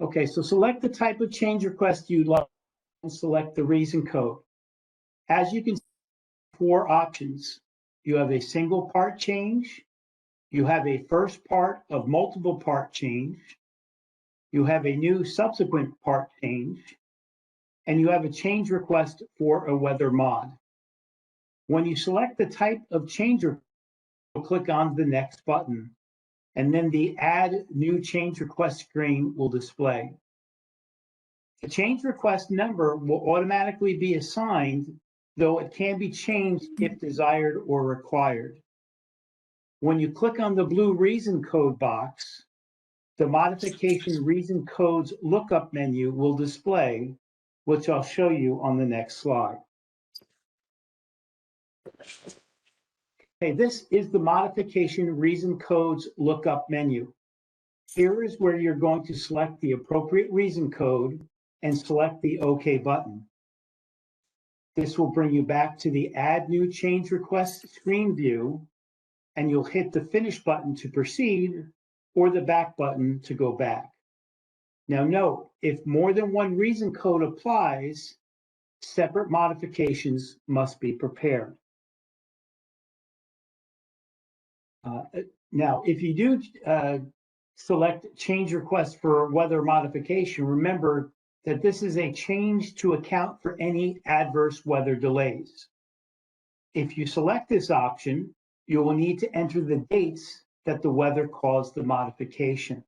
Okay, so select the type of change request you'd like and select the reason code. As you can see, 4 options. You have a single part change, you have a first part of multiple part change, you have a new subsequent part change, and you have a change request for a weather mod. When you select the type of change request, you'll click on the next button, and then the Add New Change Request screen will display. The change request number will automatically be assigned, though it can be changed if desired or required. When you click on the blue reason code box, the modification reason codes lookup menu will display, which I'll show you on the next slide. Okay, this is the modification reason codes lookup menu. Here is where you're going to select the appropriate reason code and select the OK button. This will bring you back to the Add New Change Request screen view, and you'll hit the Finish button to proceed or the Back button to go back. Now note, if more than one reason code applies, separate modifications must be prepared. Now, if you do select change request for weather modification, remember that this is a change to account for any adverse weather delays. If you select this option, you will need to enter the dates that the weather caused the modification.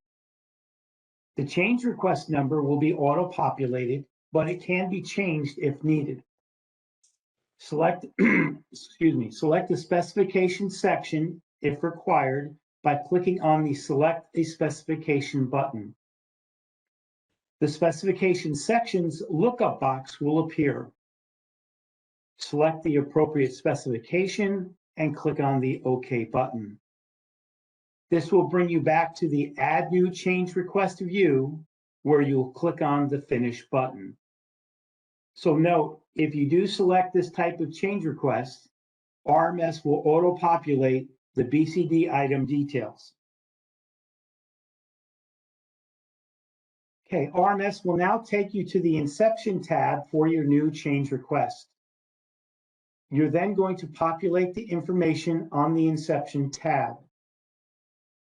The change request number will be auto-populated, but it can be changed if needed. Select, select the specification section if required by clicking on the Select a Specification button. The specification section's lookup box will appear. Select the appropriate specification and click on the OK button. This will bring you back to the Add New Change Request view, where you'll click on the Finish button. So note, if you do select this type of change request, RMS will auto-populate the BCD item details. Okay, RMS will now take you to the Inception tab for your new change request. You're then going to populate the information on the Inception tab.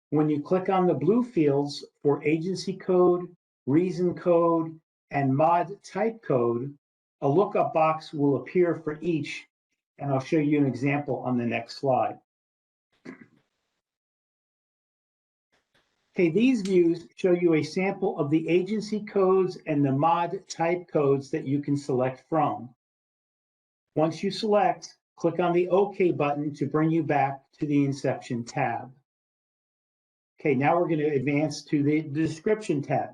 When you click on the blue fields for agency code, reason code, and mod type code, a lookup box will appear for each, and I'll show you an example on the next slide. Okay, these views show you a sample of the agency codes and the mod type codes that you can select from. Once you select, click on the OK button to bring you back to the Inception tab. Okay, now we're going to advance to the Description tab.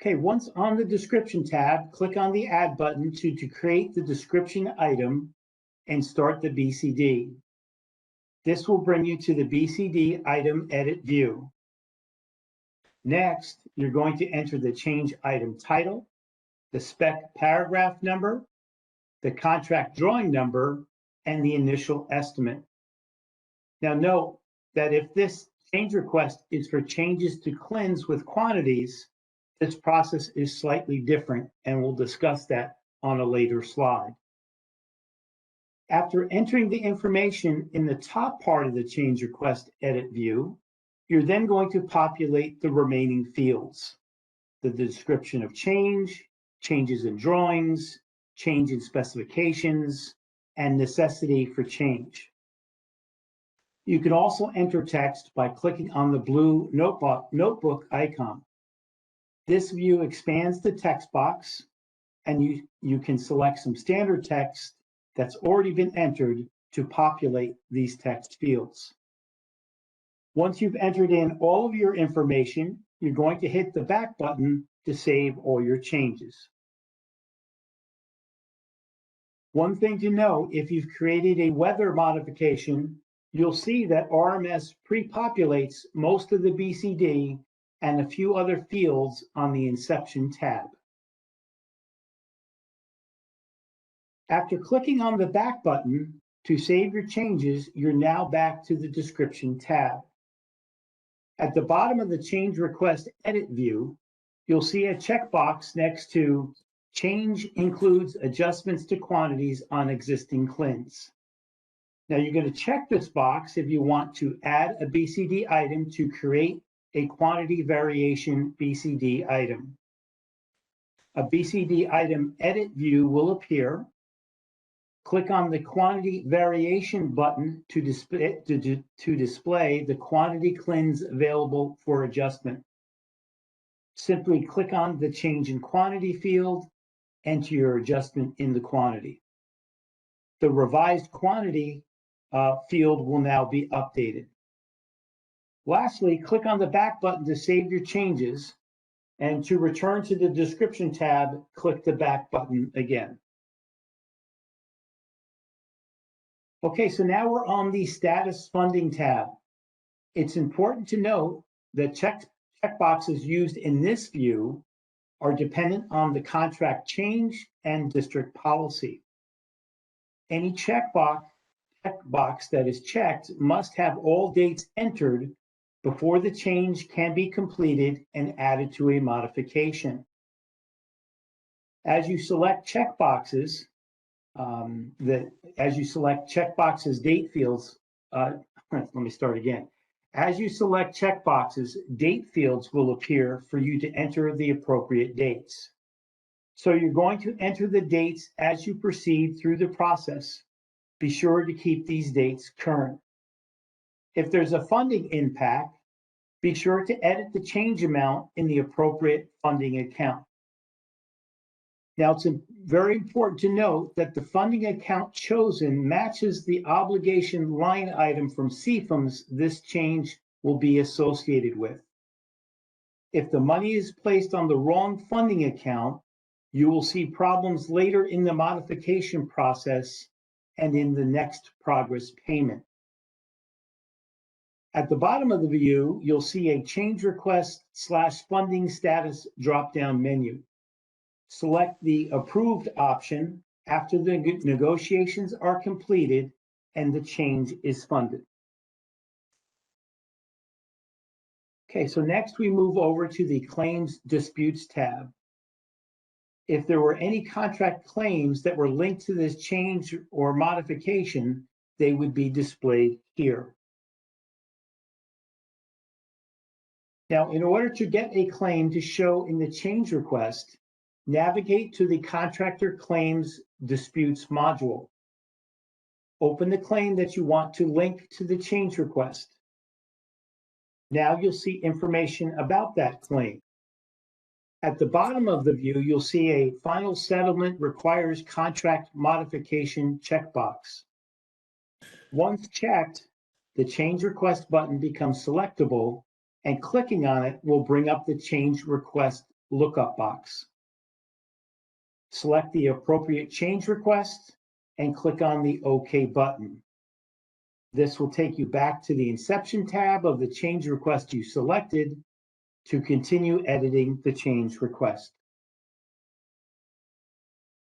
Okay, once on the Description tab, click on the Add button to create the description item and start the BCD. This will bring you to the BCD item edit view. Next, you're going to enter the change item title, the spec paragraph number, the contract drawing number, and the initial estimate. Now note that if this change request is for changes to CLINs with quantities, this process is slightly different, and we'll discuss that on a later slide. After entering the information in the top part of the change request edit view, you're then going to populate the remaining fields: the description of change, changes in drawings, change in specifications, and necessity for change. You can also enter text by clicking on the blue notebook icon. This view expands the text box, and you can select some standard text that's already been entered to populate these text fields. Once you've entered in all of your information, you're going to hit the back button to save all your changes. One thing to note, if you've created a weather modification, you'll see that RMS pre-populates most of the BCD and a few other fields on the Inception tab. After clicking on the back button to save your changes, you're now back to the Description tab. At the bottom of the change request edit view, you'll see a checkbox next to change includes adjustments to quantities on existing CLINs. Now you're going to check this box if you want to add a BCD item to create a quantity variation BCD item. A BCD item edit view will appear. Click on the quantity variation button to display the quantity CLINs available for adjustment. Simply click on the change in quantity field, enter your adjustment in the quantity. The revised quantity field will now be updated. Lastly, click on the back button to save your changes, and to return to the description tab, click the back button again. Okay, so now we're on the status funding tab. It's important to note that checkboxes used in this view are dependent on the contract change and district policy. Any checkbox that is checked must have all dates entered before the change can be completed and added to a modification. As you select checkboxes, date fields, let me start again. As you select checkboxes, date fields will appear for you to enter the appropriate dates. So you're going to enter the dates as you proceed through the process. Be sure to keep these dates current. If there's a funding impact, be sure to edit the change amount in the appropriate funding account. Now, it's very important to note that the funding account chosen matches the obligation line item from CFMS this change will be associated with. If the money is placed on the wrong funding account, you will see problems later in the modification process and in the next progress payment. At the bottom of the view, you'll see a change request / funding status drop-down menu. Select the approved option after the negotiations are completed and the change is funded. Okay, so next we move over to the Claims Disputes tab. If there were any contract claims that were linked to this change or modification, they would be displayed here. Now, in order to get a claim to show in the change request, navigate to the Contractor Claims Disputes module. Open the claim that you want to link to the change request. Now you'll see information about that claim. At the bottom of the view, you'll see a Final Settlement Requires Contract Modification checkbox. Once checked, the Change Request button becomes selectable, and clicking on it will bring up the Change Request lookup box. Select the appropriate change request and click on the OK button. This will take you back to the Inception tab of the change request you selected to continue editing the change request.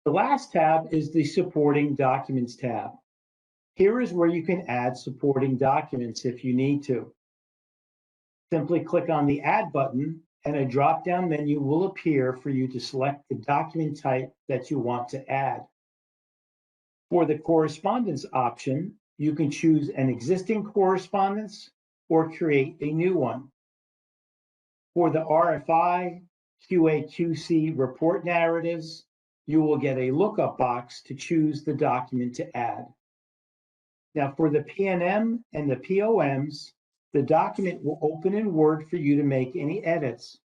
The last tab is the Supporting Documents tab. Here is where you can add supporting documents if you need to. Simply click on the Add button and a drop-down menu will appear for you to select the document type that you want to add. For the correspondence option, you can choose an existing correspondence or create a new one. For the RFI, QA/QC report narratives, you will get a lookup box to choose the document to add. Now for the PNM and the POMs, the document will open in Word for you to make any edits.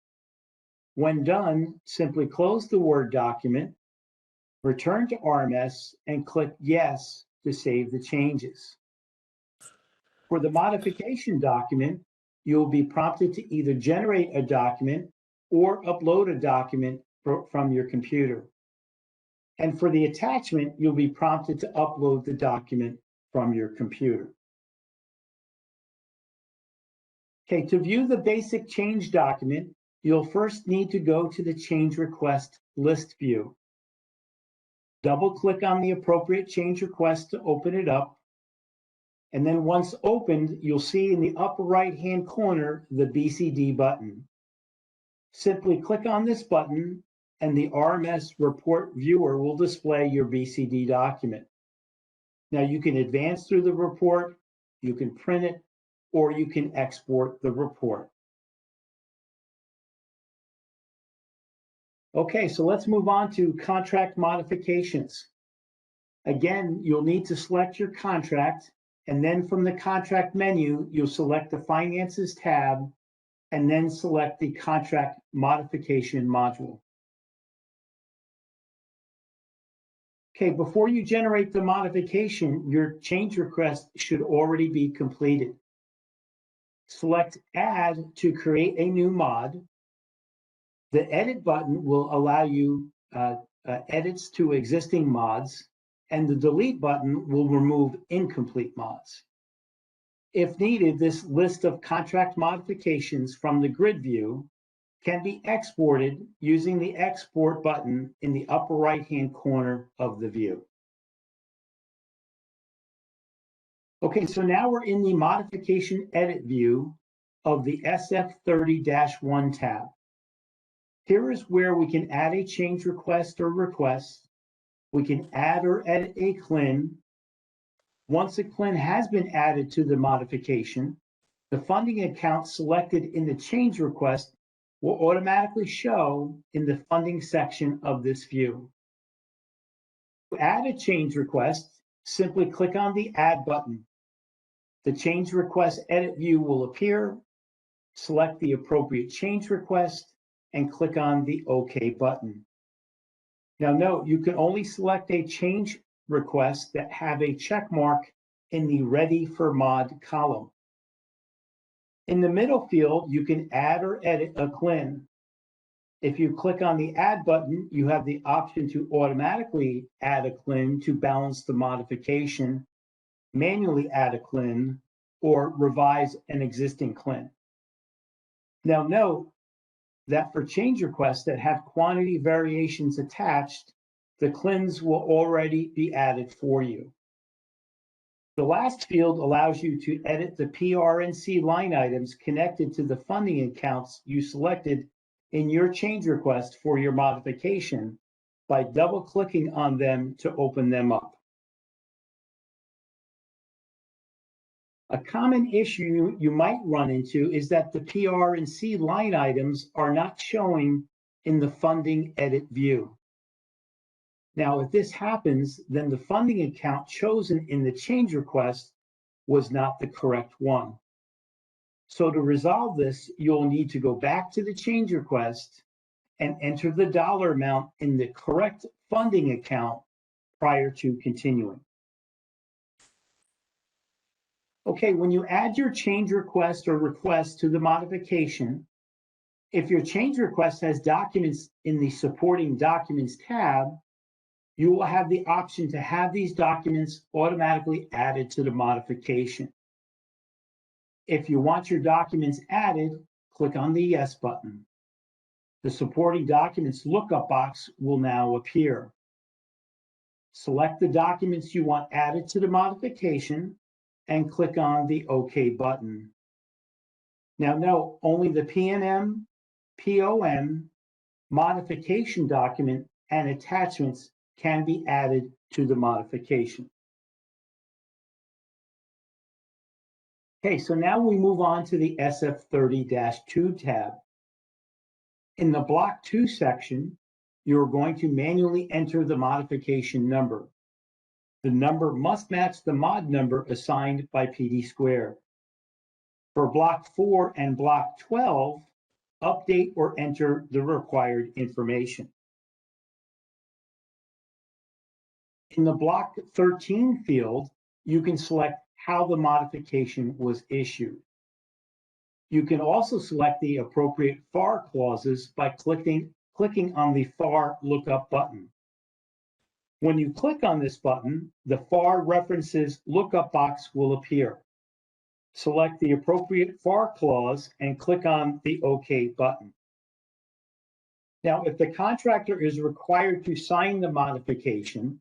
When done, simply close the Word document, return to RMS, and click Yes to save the changes. For the modification document, you'll be prompted to either generate a document or upload a document from your computer. And for the attachment, you'll be prompted to upload the document from your computer. Okay, to view the basic change document, you'll first need to go to the change request list view. Double-click on the appropriate change request to open it up. And then once opened, you'll see in the upper right-hand corner the BCD button. Simply click on this button and the RMS report viewer will display your BCD document. Now you can advance through the report, you can print it, or you can export the report. Okay, so let's move on to contract modifications. Again, you'll need to select your contract, and then from the contract menu, you'll select the Finances tab, and then select the Contract Modification module. Okay, before you generate the modification, your change request should already be completed. Select Add to create a new mod. The Edit button will allow you edits to existing mods, and the Delete button will remove incomplete mods. If needed, this list of contract modifications from the grid view can be exported using the Export button in the upper right-hand corner of the view. Okay, so now we're in the Modification Edit view of the SF30-1 tab. Here is where we can add a change request or request. We can add or edit a CLIN. Once a CLIN has been added to the modification, the funding account selected in the change request will automatically show in the funding section of this view. To add a change request, simply click on the Add button. The change request edit view will appear. Select the appropriate change request and click on the OK button. Now note, you can only select a change request that have a check mark in the Ready for Mod column. In the middle field, you can add or edit a CLIN. If you click on the Add button, you have the option to automatically add a CLIN to balance the modification, manually add a CLIN, or revise an existing CLIN. Now note that for change requests that have quantity variations attached, the CLINs will already be added for you. The last field allows you to edit the PRNC line items connected to the funding accounts you selected in your change request for your modification by double-clicking on them to open them up. A common issue you might run into is that the PRNC line items are not showing in the funding edit view. Now, if this happens, then the funding account chosen in the change request was not the correct one. So to resolve this, you'll need to go back to the change request and enter the dollar amount in the correct funding account prior to continuing. Okay, when you add your change request or request to the modification, if your change request has documents in the Supporting Documents tab, you will have the option to have these documents automatically added to the modification. If you want your documents added, click on the Yes button. The Supporting Documents lookup box will now appear. Select the documents you want added to the modification and click on the OK button. Now note, only the PNM, POM, modification document, and attachments can be added to the modification. Okay, so now we move on to the SF30-2 tab. In the Block 2 section, you're going to manually enter the modification number. The number must match the mod number assigned by PD². For Block 4 and Block 12, update or enter the required information. In the Block 13 field, you can select how the modification was issued. You can also select the appropriate FAR clauses by clicking on the FAR lookup button. When you click on this button, the FAR references lookup box will appear. Select the appropriate FAR clause and click on the OK button. Now, if the contractor is required to sign the modification,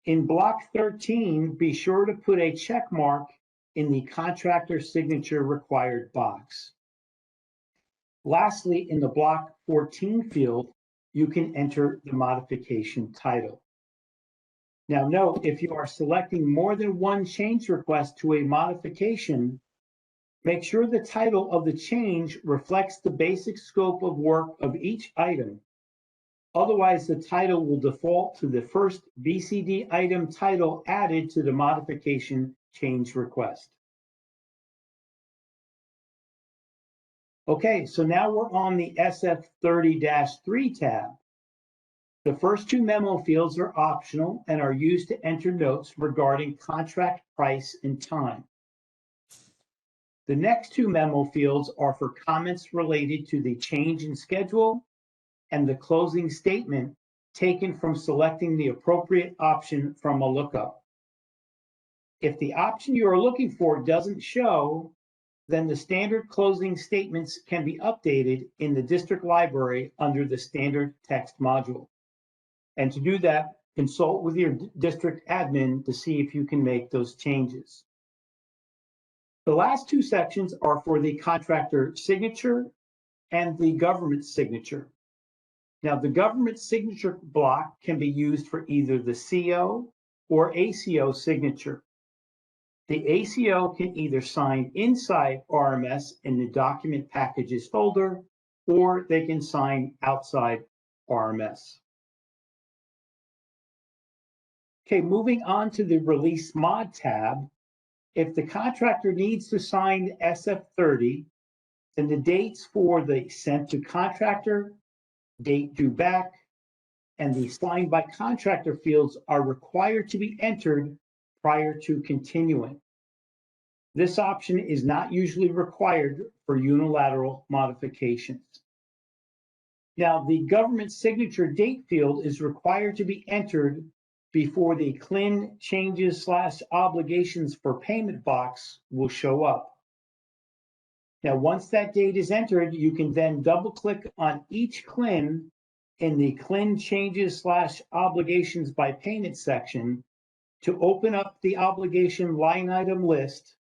in Block 13, be sure to put a check mark in the contractor signature required box. Lastly, in the block 14 field, you can enter the modification title. Now note, if you are selecting more than one change request to a modification, make sure the title of the change reflects the basic scope of work of each item. Otherwise, the title will default to the first BCD item title added to the modification change request. Okay, so now we're on the SF30-3 tab. The first two memo fields are optional and are used to enter notes regarding contract price and time. The next two memo fields are for comments related to the change in schedule and the closing statement taken from selecting the appropriate option from a lookup. If the option you are looking for doesn't show, then the standard closing statements can be updated in the district library under the standard text module. And to do that, consult with your district admin to see if you can make those changes. The last two sections are for the contractor signature and the government signature. Now, the government signature block can be used for either the CO or ACO signature. The ACO can either sign inside RMS in the document packages folder, or they can sign outside RMS. Okay, moving on to the Release Mod tab. If the contractor needs to sign SF30, then the dates for the sent to contractor, date due back, and the signed by contractor fields are required to be entered prior to continuing. This option is not usually required for unilateral modifications. Now, the government signature date field is required to be entered before the CLIN changes/obligations for payment box will show up. Now, once that date is entered, you can then double click on each CLIN in the CLIN changes/obligations by payment section to open up the obligation line item list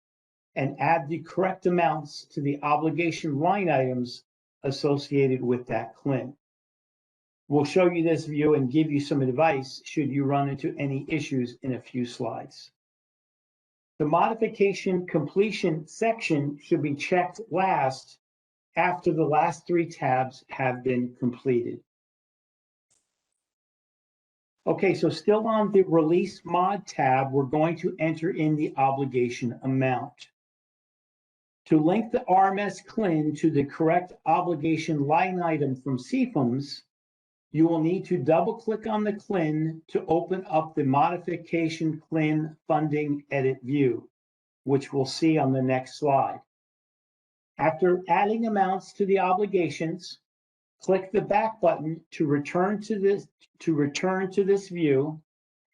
and add the correct amounts to the obligation line items associated with that CLIN. We'll show you this view and give you some advice should you run into any issues in a few slides. The modification completion section should be checked last after the last three tabs have been completed. Okay, so still on the Release Mod tab, we're going to enter in the obligation amount. To link the RMS CLIN to the correct obligation line item from CFMS, you will need to double-click on the CLIN to open up the Modification CLIN Funding Edit view, which we'll see on the next slide. After adding amounts to the obligations, click the back button to return to this view,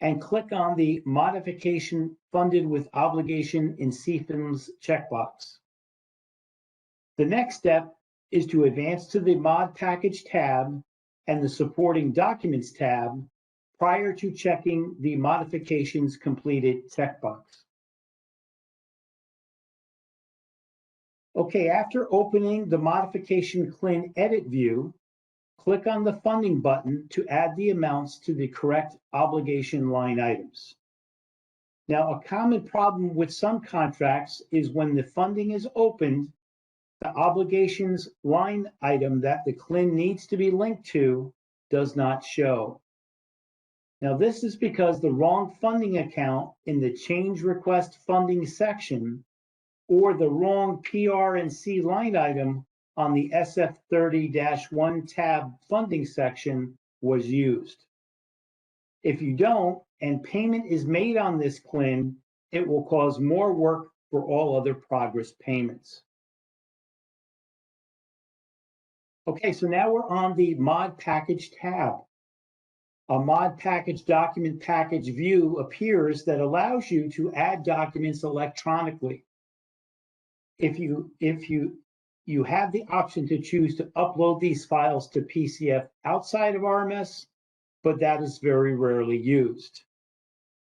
and click on the Modification Funded with Obligation in CFMS checkbox. The next step is to advance to the Mod Package tab and the Supporting Documents tab prior to checking the Modifications Completed checkbox. Okay, after opening the Modification CLIN Edit view, click on the Funding button to add the amounts to the correct obligation line items. Now, a common problem with some contracts is when the funding is opened, the obligations line item that the CLIN needs to be linked to does not show. Now, this is because the wrong funding account in the Change Request Funding section or the wrong PR&C line item on the SF30-1 tab funding section was used. If you don't, and payment is made on this CLIN, it will cause more work for all other progress payments. Okay, so now we're on the Mod Package tab. A Mod Package document package view appears that allows you to add documents electronically. If you have the option to choose to upload these files to PCF outside of RMS, but that is very rarely used.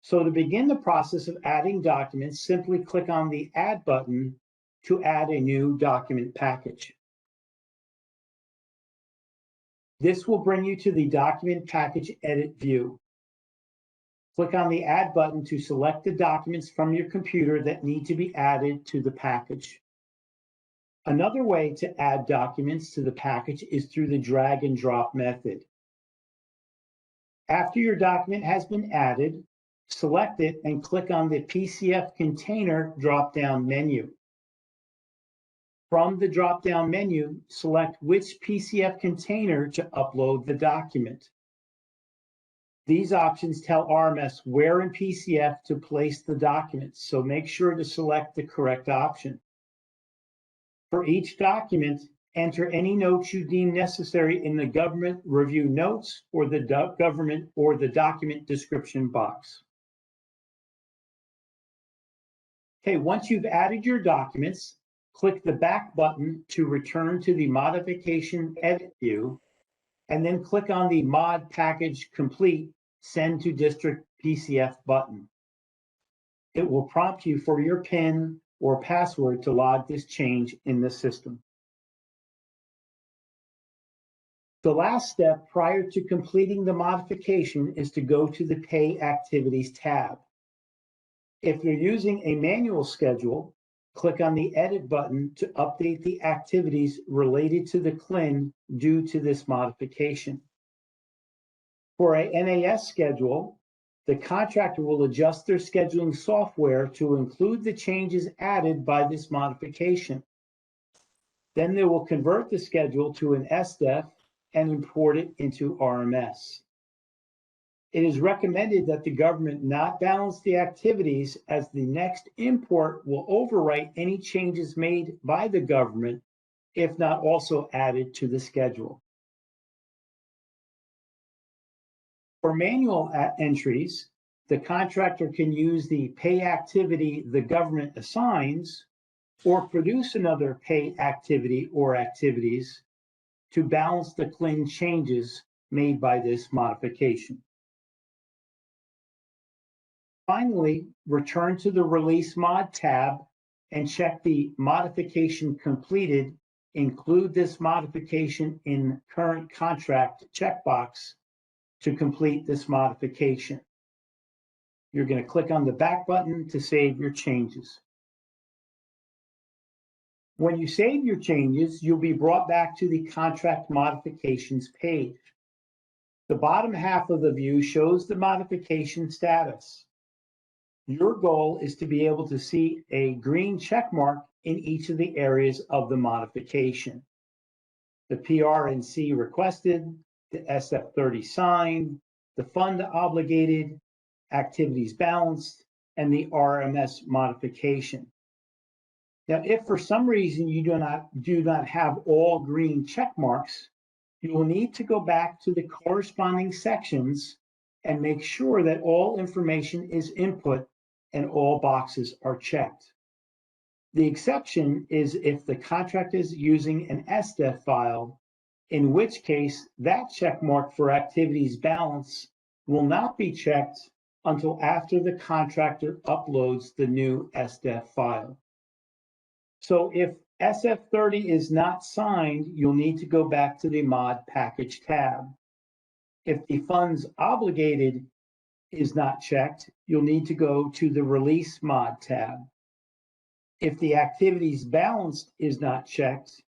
So to begin the process of adding documents, simply click on the Add button to add a new document package. This will bring you to the Document Package Edit view. Click on the Add button to select the documents from your computer that need to be added to the package. Another way to add documents to the package is through the drag and drop method. After your document has been added, select it and click on the PCF Container drop-down menu. From the drop-down menu, select which PCF container to upload the document. These options tell RMS where in PCF to place the document, so make sure to select the correct option. For each document, enter any notes you deem necessary in the government review notes or the government or the document description box. Okay, once you've added your documents, click the back button to return to the Modification Edit view, and then click on the Mod Package Complete Send to District PCF button. It will prompt you for your PIN or password to log this change in the system. The last step prior to completing the modification is to go to the Pay Activities tab. If you're using a manual schedule, click on the Edit button to update the activities related to the CLIN due to this modification. For a NAS schedule, the contractor will adjust their scheduling software to include the changes added by this modification. Then they will convert the schedule to an SDEF and import it into RMS. It is recommended that the government not balance the activities, as the next import will overwrite any changes made by the government, if not also added to the schedule. For manual entries, the contractor can use the pay activity the government assigns or produce another pay activity or activities to balance the CLIN changes made by this modification. Finally, return to the Release Mod tab and check the Modification Completed. Include this modification in Current Contract checkbox to complete this modification. You're going to click on the back button to save your changes. When you save your changes, you'll be brought back to the Contract Modifications page. The bottom half of the view shows the modification status. Your goal is to be able to see a green check mark in each of the areas of the modification. The PR&C requested, the SF30 signed, the fund obligated, activities balanced, and the RMS modification. Now, if for some reason you do not have all green check marks, you will need to go back to the corresponding sections and make sure that all information is input and all boxes are checked. The exception is if the contract is using an SDEF file, in which case that check mark for activities balance will not be checked until after the contractor uploads the new SDEF file. So if SF30 is not signed, you'll need to go back to the Mod Package tab. If the funds obligated is not checked, you'll need to go to the Release Mod tab. If the activities balanced is not checked,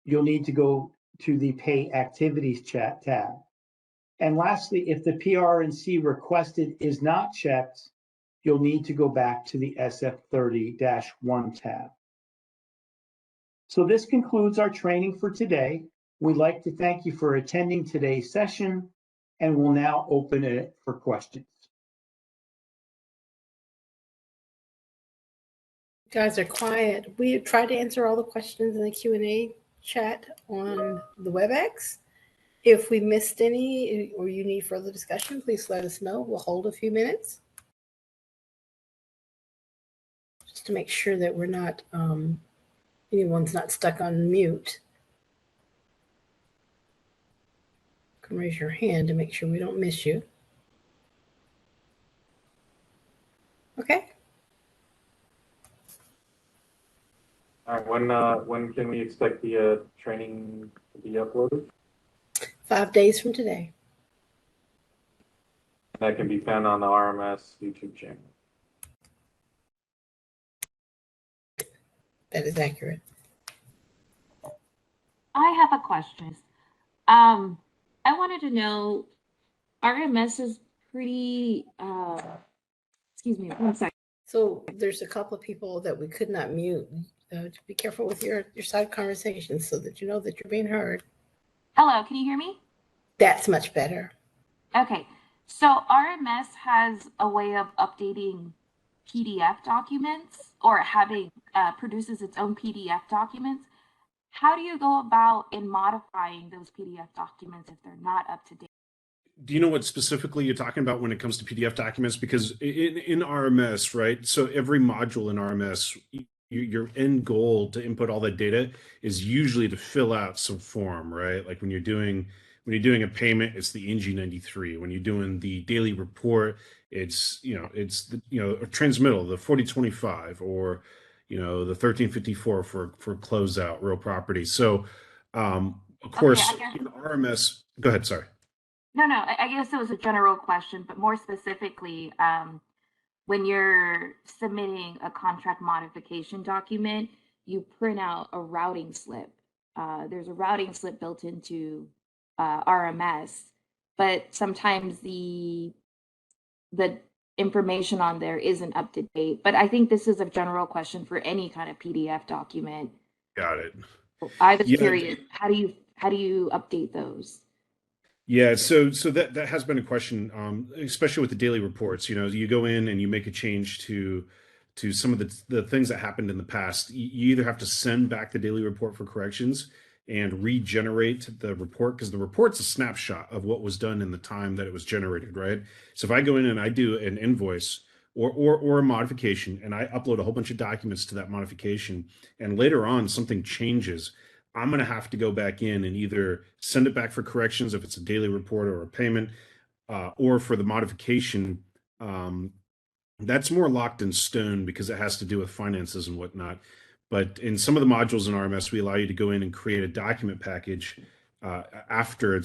you'll need to go to the Pay Activities tab. And lastly, if the PR&C requested is not checked, you'll need to go back to the SF30-1 tab. So this concludes our training for today. We'd like to thank you for attending today's session, and we'll now open it for questions. You guys are quiet. We tried to answer all the questions in the Q&A chat on the WebEx. If we missed any or you need further discussion, please let us know. We'll hold a few minutes just to make sure that we're not, anyone's not stuck on mute. You can raise your hand to make sure we don't miss you. when can we expect the training to be uploaded? 5 days from today. That can be found on the RMS YouTube channel. That is accurate. I have a question. I wanted to know, RMS is pretty, excuse me, one second. So there's a couple of people that we could not mute. To be careful with your side conversations so that you know that you're being heard. Hello, can you hear me? That's much better. Okay, so RMS has a way of updating PDF documents or having produces its own PDF documents. How do you go about in modifying those PDF documents if they're not up to date? Do you know what specifically you're talking about when it comes to PDF documents? Because in RMS, right? So every module in RMS, your end goal to input all that data is usually to fill out some form, right? Like when you're doing a payment, it's the NG93. When you're doing the daily report, it's a transmittal, the 4025, or the 1354 for closeout real property. So of course, in RMS, go ahead, sorry. No, I guess it was a general question, but more specifically, when you're submitting a contract modification document, you print out a routing slip. There's a routing slip built into RMS, but sometimes the information on there isn't up to date. But I think this is a general question for any kind of PDF document. Got it. I was curious, how do you update those? Yeah, so that has been a question, especially with the daily reports. You go in and you make a change to some of the things that happened in the past. You either have to send back the daily report for corrections and regenerate the report, because the report's a snapshot of what was done in the time that it was generated, right? So if I go in and I do an invoice or a modification and I upload a whole bunch of documents to that modification, and later on something changes, I'm going to have to go back in and either send it back for corrections if it's a daily report or a payment, or for the modification. That's more locked in stone because it has to do with finances and whatnot. But in some of the modules in RMS, we allow you to go in and create a document package after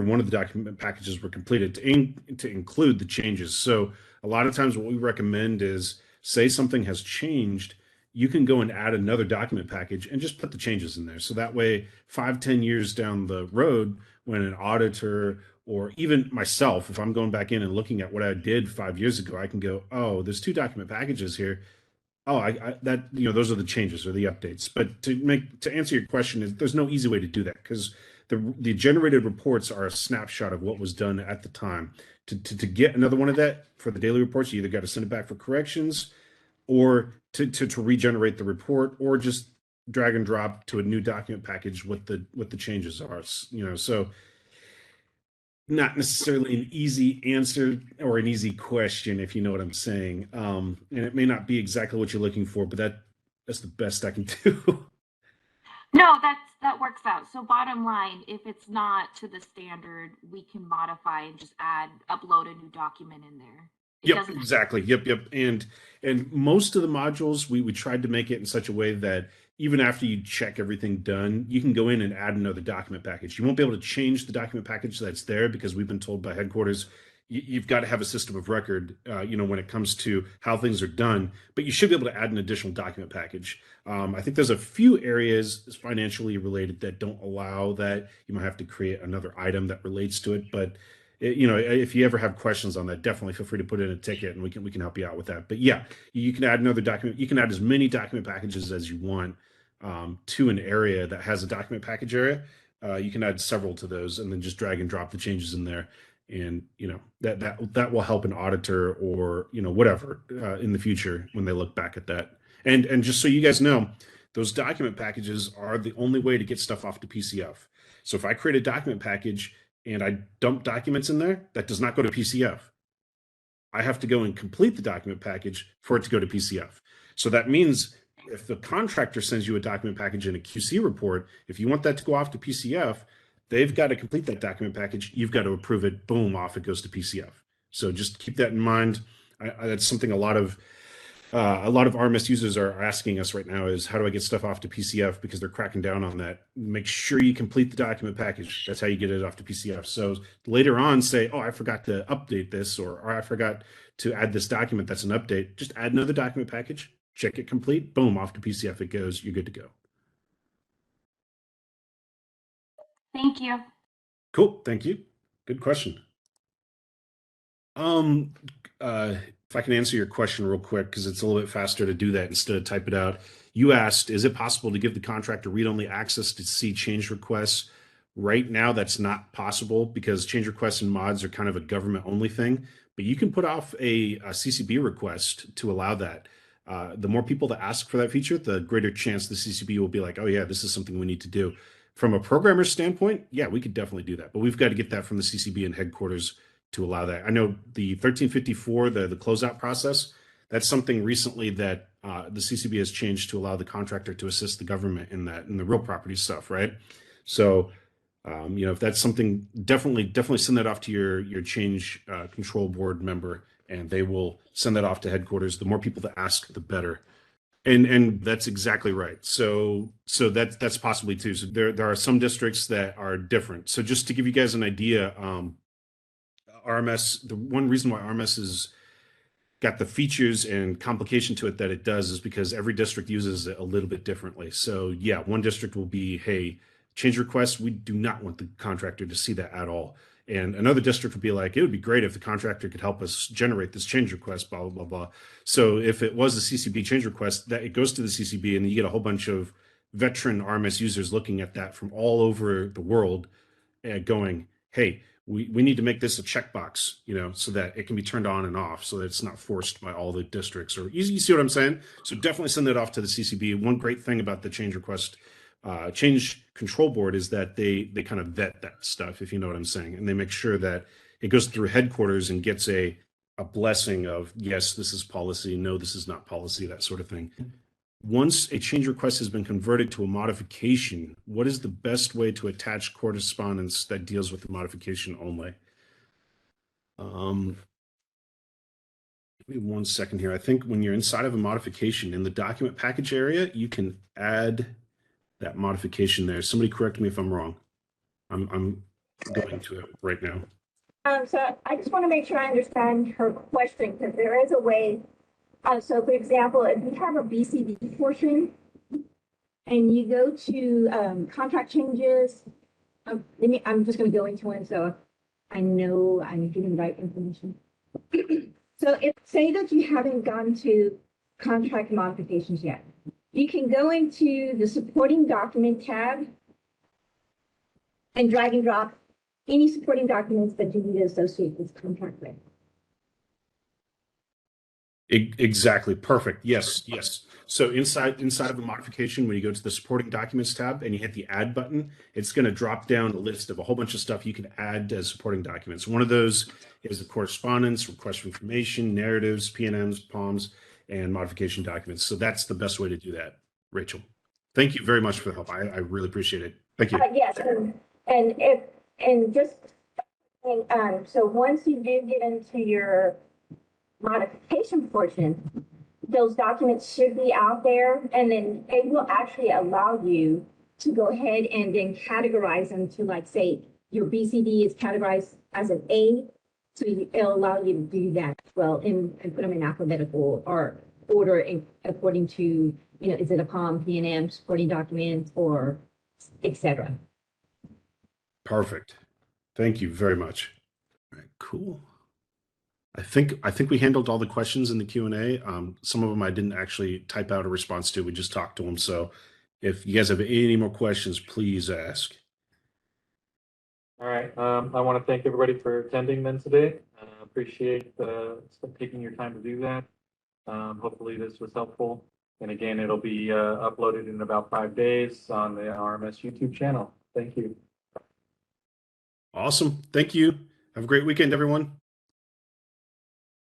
one of the document packages were completed to include the changes. So a lot of times what we recommend is, say something has changed, you can go and add another document package and just put the changes in there. So that way, 5-10 years down the road, when an auditor or even myself, if I'm going back in and looking at what I did 5 years ago, I can go, oh, there's 2 document packages here. Oh, those are the changes or the updates. But to answer your question, there's no easy way to do that, because the generated reports are a snapshot of what was done at the time. To get another one of that for the daily reports, you either got to send it back for corrections, or to regenerate the report, or just drag and drop to a new document package what the changes are. So not necessarily an easy answer or an easy question, if you know what I'm saying. And it may not be exactly what you're looking for, but that's the best I can do. No, that works out. So bottom line, if it's not to the standard, we can modify and just upload a new document in there. Yep, exactly. Yep. And most of the modules, we tried to make it in such a way that even after you check everything done, you can go in and add another document package. You won't be able to change the document package that's there, because we've been told by headquarters, you've got to have a system of record, when it comes to how things are done. But you should be able to add an additional document package. I think there's a few areas financially related that don't allow that. You might have to create another item that relates to it. But if you ever have questions on that, definitely feel free to put in a ticket and we can help you out with that. But yeah, you can add another document. You can add as many document packages as you want to an area that has a document package area. You can add several to those and then just drag and drop the changes in there. And that will help an auditor or whatever in the future when they look back at that. And just so you guys know, those document packages are the only way to get stuff off to PCF. So if I create a document package and I dump documents in there, that does not go to PCF. I have to go and complete the document package for it to go to PCF. So that means if the contractor sends you a document package in a QC report, if you want that to go off to PCF, they've got to complete that document package. You've got to approve it. Boom, off it goes to PCF. So just keep that in mind. That's something a lot of a lot of RMS users are asking us right now is how do I get stuff off to PCF, because they're cracking down on that. Make sure you complete the document package. That's how you get it off to PCF. So later on say, oh, I forgot to update this, or I forgot to add this document. That's an update. Just add another document package, check it complete, boom, off to PCF it goes. You're good to go. Thank you. Cool. Thank you. Good question. Um, if I can answer your question real quick, because it's a little bit faster to do that instead of type it out. You asked, is it possible to give the contractor read-only access to see change requests? Right now, that's not possible because change requests and mods are kind of a government-only thing, but you can put off a CCB request to allow that. The more people that ask for that feature, the greater chance the CCB will be like, oh yeah, this is something we need to do. From a programmer standpoint, yeah, we could definitely do that, but we've got to get that from the CCB and headquarters to allow that. I know the 1354, the closeout process, that's something recently that the CCB has changed to allow the contractor to assist the government in that, in the real property stuff, right? So, if that's something, definitely send that off to your change control board member, and they will send that off to headquarters. The more people that ask, the better. And that's exactly right. So that's possibly too. So there are some districts that are different. So just to give you guys an idea, RMS, the one reason why RMS has got the features and complication to it that it does is because every district uses it a little bit differently. So yeah, one district will be, hey, change requests, we do not want the contractor to see that at all. And another district would be like, it would be great if the contractor could help us generate this change request, blah, blah, blah, blah. So if it was a CCB change request, that it goes to the CCB and you get a whole bunch of veteran RMS users looking at that from all over the world going, hey, we need to make this a checkbox, so that it can be turned on and off, so that it's not forced by all the districts. Or you see what I'm saying? So definitely send that off to the CCB. One great thing about the change request, change control board is that they kind of vet that stuff, if you know what I'm saying, and they make sure that it goes through headquarters and gets a blessing of yes, this is policy, no, this is not policy, that sort of thing. Once a change request has been converted to a modification, what is the best way to attach correspondence that deals with the modification only? Give me 1 second here. I think when you're inside of a modification in the document package area, you can add that modification there. Somebody correct me if I'm wrong. I'm going to it right now. So I just want to make sure I understand her question, because there is a way. So for example, if you have a BCD portion and you go to contract changes, I'm just going to go into one so I know I'm giving the right information. So if say that you haven't gone to contract modifications yet, you can go into the supporting document tab and drag and drop any supporting documents that you need to associate this contract with. Exactly. Perfect. Yes. So inside of a modification, when you go to the supporting documents tab and you hit the add button, it's going to drop down a list of a whole bunch of stuff you can add as supporting documents. One of those is the correspondence, request for information, narratives, PNMs, POMs, and modification documents. So that's the best way to do that, Rachel. Thank you very much for the help. I really appreciate it. Thank you. Yes, so once you do get into your modification portion, those documents should be out there, and then it will actually allow you to go ahead and then categorize them to, like, say your BCD is categorized as an A, so it'll allow you to do that as well, and put them in alphabetical or order according to, is it a POM, PNM, supporting document, or etc. Perfect. Thank you very much. All right, cool. I think we handled all the questions in the Q&A. Some of them I didn't actually type out a response to. We just talked to them. So if you guys have any more questions, please ask. All right. I want to thank everybody for attending then today. Appreciate taking your time to do that. Hopefully this was helpful. And again, it'll be uploaded in about 5 days on the RMS YouTube channel. Thank you. Awesome. Thank you. Have a great weekend, everyone.